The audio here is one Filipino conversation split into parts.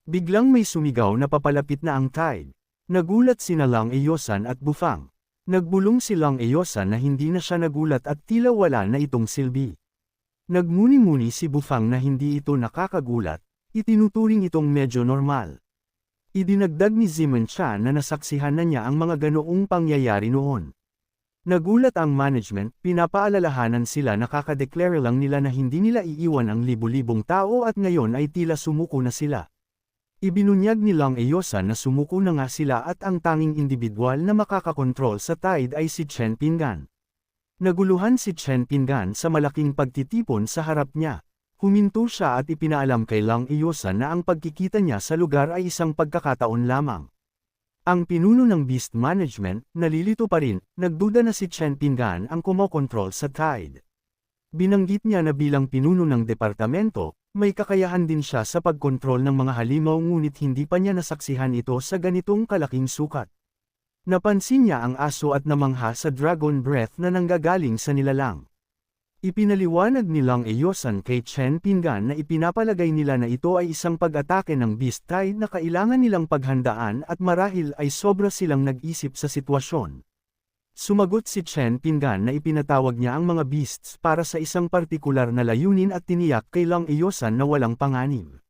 Biglang may sumigaw na papalapit na ang tide. Nagulat sina Lang Eyosan at Bufang. Nagbulong si Lang Eyosan na hindi na siya nagulat at tila wala na itong silbi. Nagmuni-muni si Bufang na hindi ito nakakagulat, itinuturing itong medyo normal. Idinagdag ni Ziman Chan na nasaksihan na niya ang mga ganoong pangyayari noon. Nagulat ang management, pinapaalalahanan sila na kakadeklara lang nila na hindi nila iiwan ang libu-libong tao at ngayon ay tila sumuko na sila. Ibinunyag ni Lang Eyosan na sumuko na nga sila at ang tanging individual na makakakontrol sa tide ay si Chen Pingan. Naguluhan si Chen Pingan sa malaking pagtitipon sa harap niya. Huminto siya at ipinaalam kay Lang Eyosan na ang pagkikita niya sa lugar ay isang pagkakataon lamang. Ang pinuno ng Beast Management, nalilito pa rin, nagduda na si Chen Pingan ang kumokontrol sa tide. Binanggit niya na bilang pinuno ng departamento, may kakayahan din siya sa pagkontrol ng mga halimaw ngunit hindi pa niya nasaksihan ito sa ganitong kalaking sukat. Napansin niya ang aso at namangha sa dragon breath na nanggagaling sa nilalang. Ipinaliwanag ni Lang Eyosan kay Chen Pingan na ipinapalagay nila na ito ay isang pag-atake ng Beast Tide na kailangan nilang paghandaan at marahil ay sobra silang nag-isip sa sitwasyon. Sumagot si Chen Pingan na ipinatawag niya ang mga beasts para sa isang partikular na layunin at tiniyak kay Lang Eyosan na walang panganib.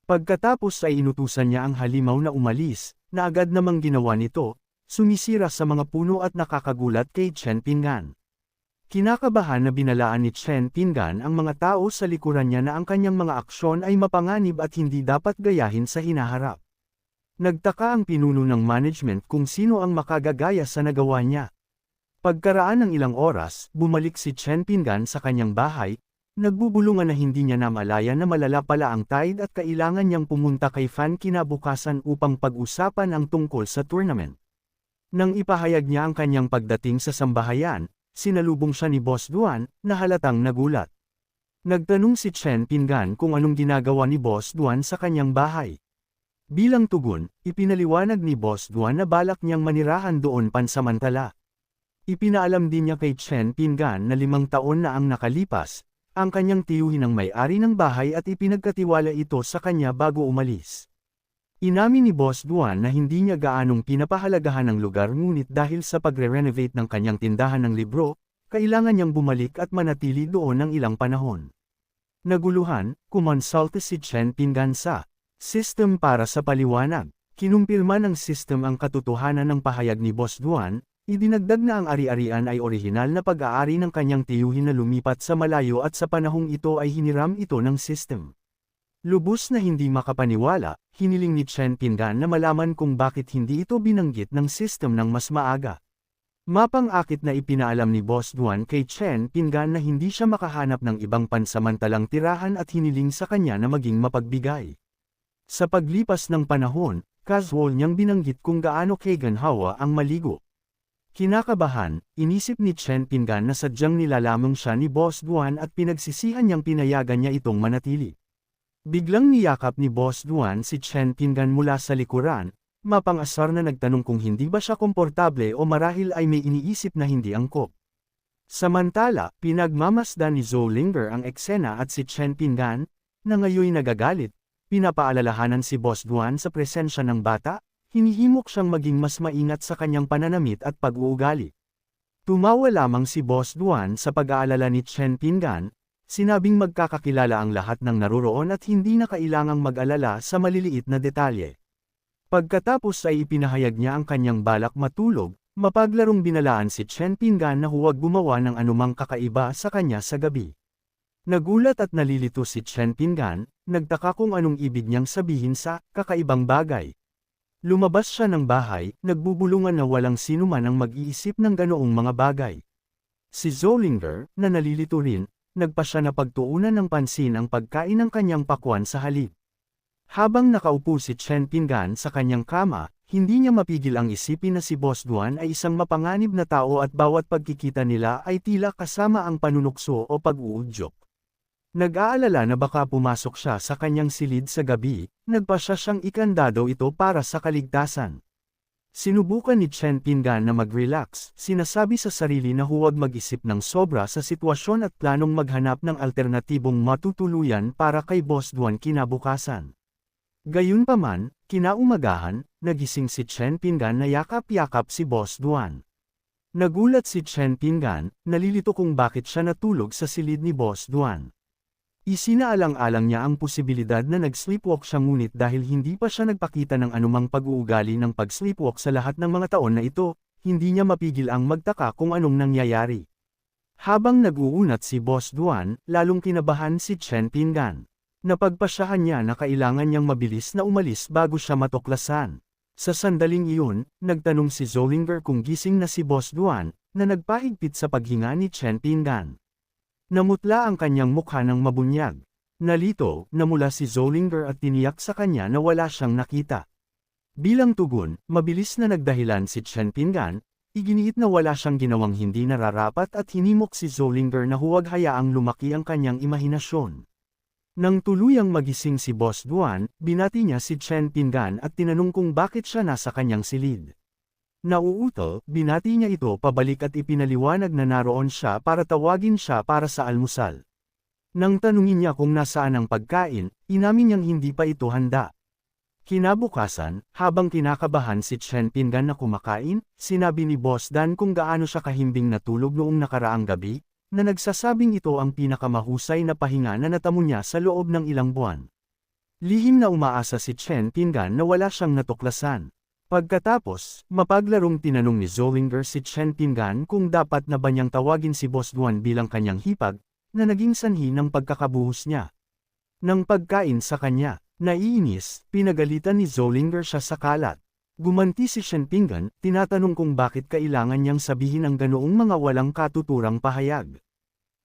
Pagkatapos ay inutusan niya ang halimaw na umalis, na agad namang ginawa nito, sumisira sa mga puno at nakakagulat kay Chen Pingan. Kinakabahan na binalaan ni Chen Pingan ang mga tao sa likuran niya na ang kanyang mga aksyon ay mapanganib at hindi dapat gayahin sa hinaharap. Nagtaka ang pinuno ng management kung sino ang makagagaya sa nagawa niya. Pagkaraan ng ilang oras, bumalik si Chen Pingan sa kanyang bahay, nagbubulungan na hindi niya namalaya na malala pala ang tide at kailangan niyang pumunta kay Fan kinabukasan upang pag-usapan ang tungkol sa tournament. Nang ipahayag niya ang kanyang pagdating sa sambahayan, sinalubong siya ni Boss Duan, na halatang nagulat. Nagtanong si Chen Pingan kung anong ginagawa ni Boss Duan sa kanyang bahay. Bilang tugon, ipinaliwanag ni Boss Duan na balak niyang manirahan doon pansamantala. Ipinaalam din niya kay Chen Pingan na 5 taon na ang nakalipas, ang kanyang tiyuhin ang may-ari ng bahay at ipinagkatiwala ito sa kanya bago umalis. Inamin ni Boss Duan na hindi niya gaanong pinapahalagahan ang lugar ngunit dahil sa pagre-renovate ng kanyang tindahan ng libro, kailangan niyang bumalik at manatili doon ng ilang panahon. Naguluhan, kumonsulta si Chen Pingan sa system para sa paliwanag. Kinumpirma ng system ang katotohanan ng pahayag ni Boss Duan, idinagdag na ang ari-arian ay orihinal na pag-aari ng kanyang tiyuhin na lumipat sa malayo at sa panahong ito ay hiniram ito ng system. Lubos na hindi makapaniwala, hiniling ni Chen Pingan na malaman kung bakit hindi ito binanggit ng system ng mas maaga. Mapang-akit na ipinaalam ni Boss Duan kay Chen Pingan na hindi siya makahanap ng ibang pansamantalang tirahan at hiniling sa kanya na maging mapagbigay. Sa paglipas ng panahon, casual niyang binanggit kung gaano kaganhawa ang maligo. Kinakabahan, inisip ni Chen Pingan na sadyang nilalamang siya ni Boss Duan at pinagsisihan niyang pinayagan niya itong manatili. Biglang niyakap ni Boss Duan si Chen Pingan mula sa likuran, mapang-asar na nagtanong kung hindi ba siya komportable o marahil ay may iniisip na hindi angkop. Samantala, pinagmamasdan ni Zhou Linger ang eksena at si Chen Pingan, na ngayoy nagagalit, pinapaalalahanan si Boss Duan sa presensya ng bata, hinihimok siyang maging mas maingat sa kanyang pananamit at pag-uugali. Tumawa lamang si Boss Duan sa pag-aalala ni Chen Pingan, sinabing magkakakilala ang lahat ng naroroon at hindi na kailangang mag-alala sa maliliit na detalye. Pagkatapos ay ipinahayag niya ang kanyang balak matulog, mapaglarong binalaan si Chen Pingan na huwag gumawa ng anumang kakaiba sa kanya sa gabi. Nagulat at nalilito si Chen Pingan, nagtaka kung anong ibig niyang sabihin sa kakaibang bagay. Lumabas siya ng bahay, nagbubulungan na walang sino man ang mag-iisip ng ganoong mga bagay. Si Zollinger, na nalilito rin, nagpa siya na pagtuunan ng pansin ang pagkain ng kanyang pakwan sa halip. Habang nakaupo si Chen Pingan sa kanyang kama, hindi niya mapigil ang isipin na si Boss Duan ay isang mapanganib na tao at bawat pagkikita nila ay tila kasama ang panunukso o pag-uudyok. Nag-aalala na baka pumasok siya sa kanyang silid sa gabi, nagpa siya siyang ikandado ito para sa kaligtasan. Sinubukan ni Chen Pingan na mag-relax, sinasabi sa sarili na huwag mag-isip ng sobra sa sitwasyon at planong maghanap ng alternatibong matutuluyan para kay Boss Duan kinabukasan. Gayunpaman, kinaumagahan, nagising si Chen Pinggan na yakap-yakap si Boss Duan. Nagulat si Chen Pinggan, nalilito kung bakit siya natulog sa silid ni Boss Duan. Isinaalang-alang niya ang posibilidad na nag-sleepwalk siya ngunit dahil hindi pa siya nagpakita ng anumang pag-uugali ng pag-sleepwalk sa lahat ng mga taon na ito, hindi niya mapigil ang magtaka kung anong nangyayari. Habang nag-uunat si Boss Duan, lalong kinabahan si Chen Pinggan. Napagpasyahan niya na kailangan niyang mabilis na umalis bago siya matuklasan. Sa sandaling iyon, nagtanong si Zollinger kung gising na si Boss Duan, na nagpahigpit sa paghinga ni Chen Pinggan. Namutla ang kanyang mukha ng mabunyag. Nalito, namula si Zollinger at tiniyak sa kanya na wala siyang nakita. Bilang tugon, mabilis na nagdahilan si Chen Pinggan, iginiit na wala siyang ginawang hindi nararapat at hinimok si Zollinger na huwag hayaang lumaki ang kanyang imahinasyon. Nang tuluyang magising si Boss Duan, binati niya si Chen Pinggan at tinanong kung bakit siya nasa kanyang silid. Nauutal, binati niya ito pabalik at ipinaliwanag na naroon siya para tawagin siya para sa almusal. Nang tanungin niya kung nasaan ang pagkain, inamin niyang hindi pa ito handa. Kinabukasan, habang kinakabahan si Chen Pinggan na kumakain, sinabi ni Boss Dan kung gaano siya kahimbing natulog noong nakaraang gabi, na nagsasabing ito ang pinakamahusay na pahinga na natamo niya sa loob ng ilang buwan. Lihim na umaasa si Chen Pinggan na wala siyang natuklasan. Pagkatapos, mapaglarong tinanong ni Zollinger si Chen Pinggan kung dapat na ba niyang tawagin si Boss Duan bilang kanyang hipag, na naging sanhi ng pagkakabuhos niya. Nang pagkain sa kanya, naiinis, pinagalitan ni Zollinger siya sa kalat. Gumanti si Chen Pinggan, tinatanong kung bakit kailangan niyang sabihin ang ganoong mga walang katuturang pahayag.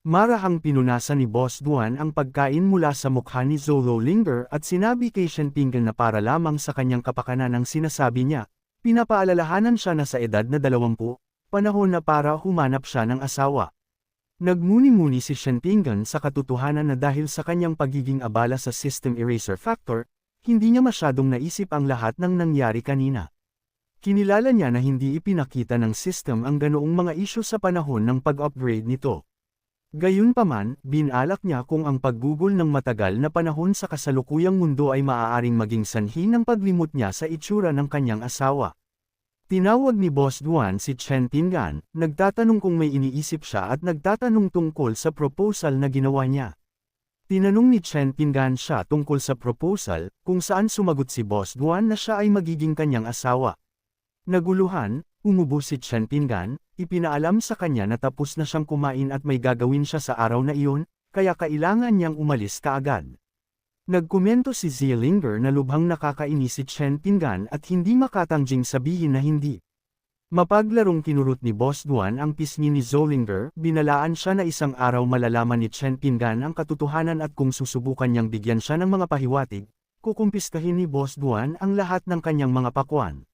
Marahang pinunasan ni Boss Duan ang pagkain mula sa mukha ni Zollinger at sinabi kay Chen Pinggan na para lamang sa kanyang kapakanan ang sinasabi niya, pinapaalalahanan siya na sa edad na 20, panahon na para humanap siya ng asawa. Nagmuni-muni si Chen Pinggan sa katotohanan na dahil sa kanyang pagiging abala sa system eraser factor, hindi niya masyadong naisip ang lahat ng nangyari kanina. Kinilala niya na hindi ipinakita ng system ang ganoong mga isyu sa panahon ng pag-upgrade nito. Gayunpaman, binalak niya kung ang paggugol ng matagal na panahon sa kasalukuyang mundo ay maaaring maging sanhi ng paglimot niya sa itsura ng kanyang asawa. Tinawag ni Boss Duan si Chen Pinggan, nagtatanong kung may iniisip siya at nagtatanong tungkol sa proposal na ginawa niya. Tinanong ni Chen Pinggan siya tungkol sa proposal, kung saan sumagot si Boss Duan na siya ay magiging kanyang asawa. Naguluhan, umubo si Chen Pinggan, ipinaalam sa kanya na tapos na siyang kumain at may gagawin siya sa araw na iyon, kaya kailangan niyang umalis kaagad. Nagkomento si Zollinger na lubhang nakakainis si Chen Pinggan at hindi makatangjing sabihin na hindi. Mapaglarong kinurot ni Boss Duan ang pisngi ni Zollinger, binalaan siya na isang araw malalaman ni Chen Pinggan ang katotohanan at kung susubukan niyang bigyan siya ng mga pahiwatig, kukumpiskahin ni Boss Duan ang lahat ng kanyang mga pakwan.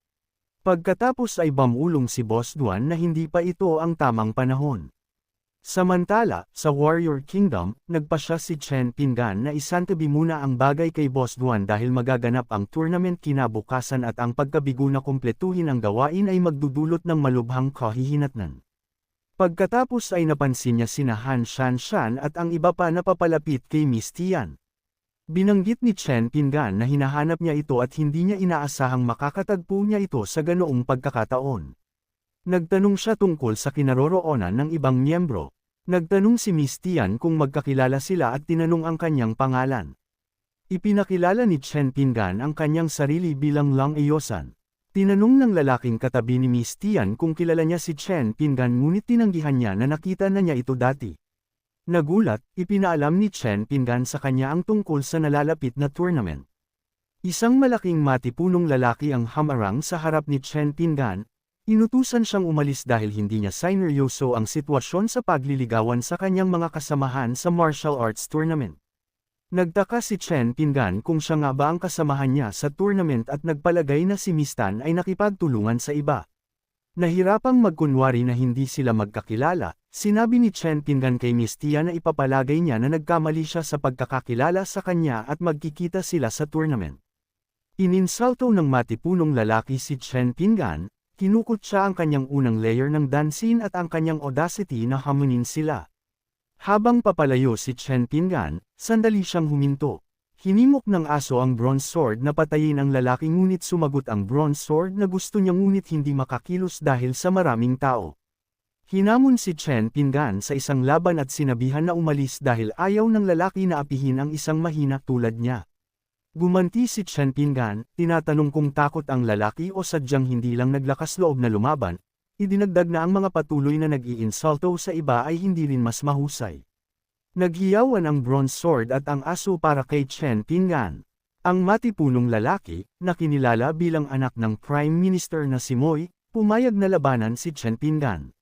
Pagkatapos ay bamulong si Boss Duan na hindi pa ito ang tamang panahon. Samantala, sa Warrior Kingdom, nagpasya si Chen Pinggan na isantabi muna ang bagay kay Boss Duan dahil magaganap ang tournament kinabukasan at ang pagkabigo na kumpletuhin ang gawain ay magdudulot ng malubhang kahihinatnan. Pagkatapos ay napansin niya sina Han Shanshan at ang iba pa na papalapit kay Miss Tian. Binanggit ni Chen Pinggan na hinahanap niya ito at hindi niya inaasahang makakatagpo niya ito sa ganoong pagkakataon. Nagtanong siya tungkol sa kinaroroonan ng ibang miyembro. Nagtanong si Miss Tian kung magkakilala sila at tinanong ang kanyang pangalan. Ipinakilala ni Chen Pinggan ang kanyang sarili bilang Lang Eosan. Tinanong ng lalaking katabi ni Miss Tian kung kilala niya si Chen Pinggan ngunit tinanggihan niya na nakita na niya ito dati. Nagulat, ipinaalam ni Chen Pinggan sa kanya ang tungkol sa nalalapit na tournament. Isang malaking matipunong lalaki ang hamarang sa harap ni Chen Pinggan. Inutusan siyang umalis dahil hindi niya sineryoso ang sitwasyon sa pagliligawan sa kanyang mga kasamahan sa martial arts tournament. Nagtaka si Chen Pinggan kung siya nga ba ang kasamahan niya sa tournament at nagpalagay na si Miss Tan ay nakipagtulungan sa iba. Nahirapang magkunwari na hindi sila magkakilala, sinabi ni Chen Pinggan kay Miss Tian na ipapalagay niya na nagkamali siya sa pagkakakilala sa kanya at magkikita sila sa tournament. Ininsulto ng matipunong lalaki si Chen Pinggan. Kinukot siya ang kanyang unang layer ng dansin at ang kanyang audacity na hamunin sila. Habang papalayo si Chen Pinggan, sandali siyang huminto. Hinimok ng aso ang bronze sword na patayin ang lalaki ngunit sumagot ang bronze sword na gusto niya ngunit hindi makakilos dahil sa maraming tao. Hinamon si Chen Pinggan sa isang laban at sinabihan na umalis dahil ayaw ng lalaki na apihin ang isang mahina tulad niya. Gumanti si Chen Pinggan, tinatanong kung takot ang lalaki o sadyang hindi lang naglakas loob na lumaban, idinagdag na ang mga patuloy na nag-iinsulto sa iba ay hindi rin mas mahusay. Naghiyawan ang bronze sword at ang aso para kay Chen Pinggan. Ang matipunong lalaki, na kinilala bilang anak ng Prime Minister na si Moy, pumayag na labanan si Chen Pinggan.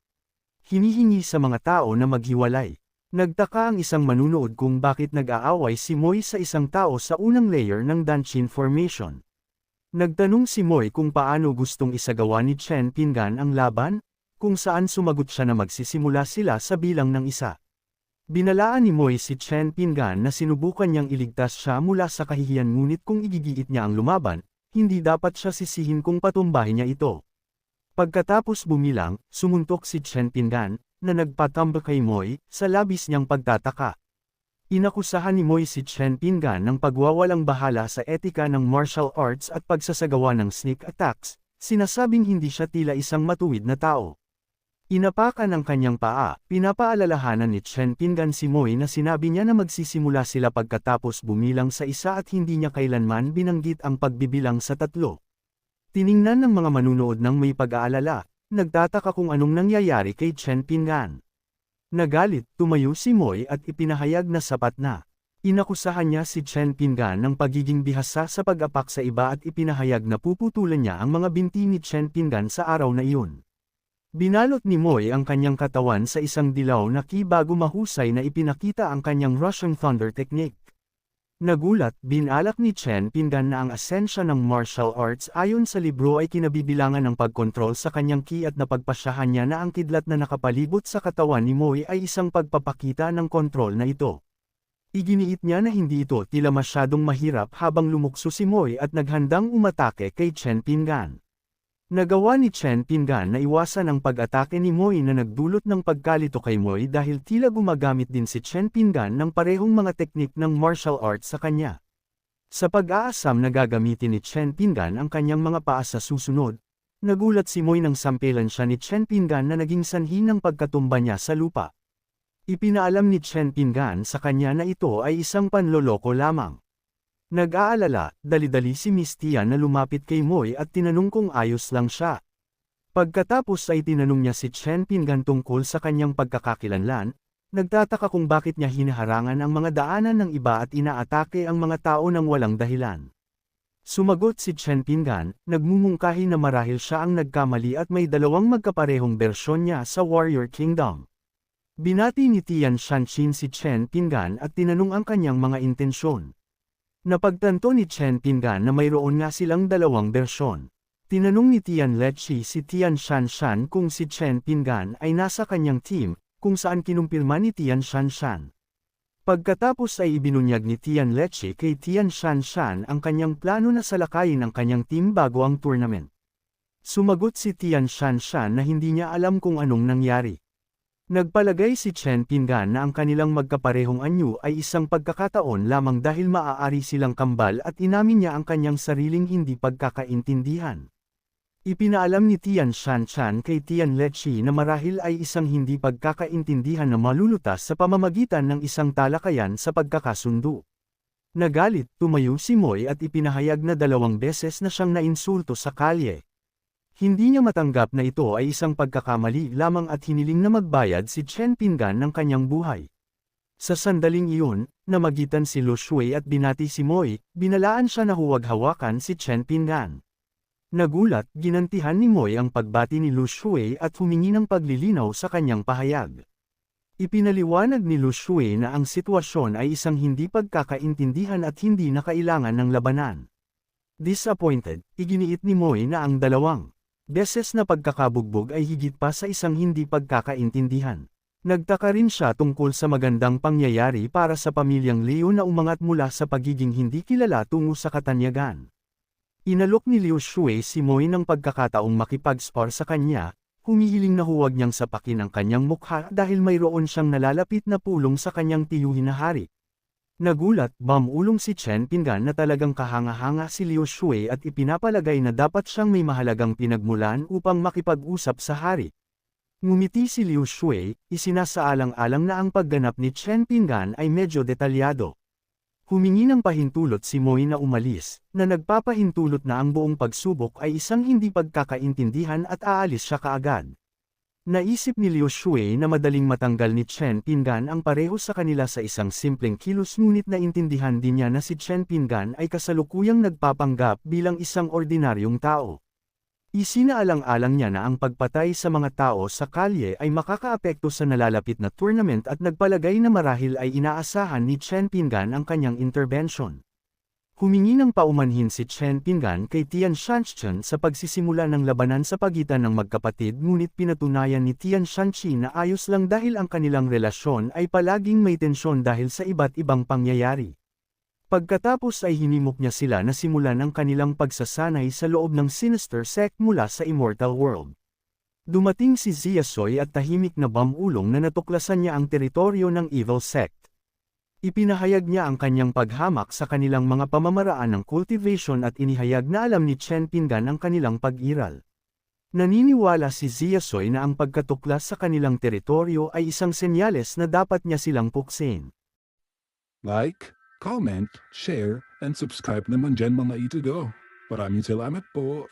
Hinihingi sa mga tao na maghiwalay. Nagtaka ang isang manunood kung bakit nag-aaway si Moy sa isang tao sa unang layer ng Danchin Formation. Nagtanong si Moy kung paano gustong isagawa ni Chen Pinggan ang laban, kung saan sumagot siya na magsisimula sila sa bilang ng isa. Binalaan ni Moy si Chen Pinggan na sinubukan niyang iligtas siya mula sa kahihiyan ngunit kung igigiit niya ang lumaban, hindi dapat siya sisihin kung patumbahin niya ito. Pagkatapos bumilang, sumuntok si Chen Pinggan, na nagpatamba kay Moy, sa labis niyang pagtataka. Inakusahan ni Moy si Chen Pinggan ng pagwawalang bahala sa etika ng martial arts at pagsasagawa ng sneak attacks, sinasabing hindi siya tila isang matuwid na tao. Inapakan ang kanyang paa, pinapaalalahanan ni Chen Pinggan si Moy na sinabi niya na magsisimula sila pagkatapos bumilang sa isa at hindi niya kailanman binanggit ang pagbibilang sa 3. Tiningnan ng mga manunood ng may pag-aalala, nagtataka kung anong nangyayari kay Chen Pinggan. Nagalit, tumayo si Moy at ipinahayag na sapat na. Inakusahan niya si Chen Pinggan ng pagiging bihasa sa pag-apak sa iba at ipinahayag na puputulan niya ang mga binti ni Chen Pinggan sa araw na iyon. Binalot ni Moy ang kanyang katawan sa isang dilaw na ki bago mahusay na ipinakita ang kanyang Russian Thunder technique. Nagulat, binalak ni Chen Pinggan na ang asensya ng martial arts ayon sa libro ay kinabibilangan ng pagkontrol sa kanyang ki at napagpasyahan niya na ang kidlat na nakapalibot sa katawan ni Moy ay isang pagpapakita ng kontrol na ito. Iginiit niya na hindi ito tila masyadong mahirap habang lumukso si Moy at naghandang umatake kay Chen Pinggan. Nagawa ni Chen Pinggan na iwasan ang pag-atake ni Moy na nagdulot ng pagkalito kay Moy dahil tila gumagamit din si Chen Pinggan ng parehong mga teknik ng martial arts sa kanya. Sa pag-aasam na gagamitin ni Chen Pinggan ang kanyang mga paa sa susunod, nagulat si Moy nang sampelan siya ni Chen Pinggan na naging sanhi ng pagkatumba niya sa lupa. Ipinaalam ni Chen Pinggan sa kanya na ito ay isang panloloko lamang. Nag-aalala, dali-dali si Miss Tian na lumapit kay Moy at tinanong kung ayos lang siya. Pagkatapos ay tinanong niya si Chen Pinggan tungkol sa kanyang pagkakakilanlan, nagtataka kung bakit niya hinaharangan ang mga daanan ng iba at inaatake ang mga tao ng walang dahilan. Sumagot si Chen Pinggan, nagmumungkahi na marahil siya ang nagkamali at may dalawang magkaparehong bersyon niya sa Warrior Kingdom. Binati ni Tian Shanshin si Chen Pinggan at tinanong ang kanyang mga intensyon. Napagtanto ni Chen Pinggan na mayroon nga silang dalawang bersyon. Tinanong ni Tian Lechi si Tian Shanshan kung si Chen Pinggan ay nasa kanyang team, kung saan kinumpirma ni Tian Shanshan. Pagkatapos ay ibinunyag ni Tian Lechi kay Tian Shanshan ang kanyang plano na salakayin ang kanyang team bago ang tournament. Sumagot si Tian Shanshan na hindi niya alam kung anong nangyari. Nagpalagay si Chen Pinggan na ang kanilang magkaparehong anyo ay isang pagkakataon lamang dahil maaari silang kambal at inamin niya ang kanyang sariling hindi pagkakaintindihan. Ipinaalam ni Tian Shanshan kay Tian Lechi na marahil ay isang hindi pagkakaintindihan na malulutas sa pamamagitan ng isang talakayan sa pagkakasundo. Nagalit, tumayo si Moy at ipinahayag na 2 beses na siyang nainsulto sa kalye. Hindi niya matanggap na ito ay isang pagkakamali lamang at hiniling na magbayad si Chen Pinggan ng kanyang buhay. Sa sandaling iyon, namagitan si Lu Shui at binati si Moy, binalaan siya na huwag hawakan si Chen Pinggan. Nagulat, ginantihan ni Moy ang pagbati ni Lu Shui at humingi ng paglilinaw sa kanyang pahayag. Ipinaliwanag ni Lu Shui na ang sitwasyon ay isang hindi pagkakaintindihan at hindi na kailangan ng labanan. Disappointed, iginiit ni Moy na ang 2 beses na pagkakabugbog ay higit pa sa isang hindi pagkakaintindihan. Nagtaka rin siya tungkol sa magandang pangyayari para sa pamilyang Liu na umangat mula sa pagiging hindi kilala tungo sa katanyagan. Inalok ni Liu Shui si Moy ng pagkakataong makipag-spar sa kanya, humihiling na huwag niyang sapakin ang kanyang mukha dahil mayroon siyang nalalapit na pulong sa kanyang tiyuhin na hari. Nagulat, bamulong si Chen Pinggan na talagang kahanga-hanga si Liu Shui at ipinapalagay na dapat siyang may mahalagang pinagmulan upang makipag-usap sa hari. Ngumiti si Liu Shui, isinasaalang-alang na ang pagganap ni Chen Pinggan ay medyo detalyado. Humingi ng pahintulot si Moy na umalis, na nagpapahintulot na ang buong pagsubok ay isang hindi pagkakaintindihan at aalis siya kaagad. Naisip ni Liu Shui na madaling matanggal ni Chen Pinggan ang pareho sa kanila sa isang simpleng kilos ngunit naintindihan din niya na si Chen Pinggan ay kasalukuyang nagpapanggap bilang isang ordinaryong tao. Isinaalang-alang niya na ang pagpatay sa mga tao sa kalye ay makakaapekto sa nalalapit na tournament at nagpalagay na marahil ay inaasahan ni Chen Pinggan ang kanyang intervention. Humingi ng paumanhin si Chen Pinggan kay Tian Shanchen sa pagsisimula ng labanan sa pagitan ng magkapatid ngunit pinatunayan ni Tian Shanchi na ayos lang dahil ang kanilang relasyon ay palaging may tensyon dahil sa iba't ibang pangyayari. Pagkatapos ay hinimok niya sila na simulan ang kanilang pagsasanay sa loob ng Sinister Sect mula sa Immortal World. Dumating si Zia Soy at tahimik na bamulong na natuklasan niya ang teritoryo ng Evil Sect. Ipinahayag niya ang kanyang paghamak sa kanilang mga pamamaraan ng cultivation at inihayag na alam ni Chen Pinggan ang kanilang pag-iral. Naniniwala si Zia Soy na ang pagkatuklas sa kanilang teritoryo ay isang senyales na dapat niya silang puksin. Like, comment, share, and subscribe naman dyan mga ito go. Maraming salamat po.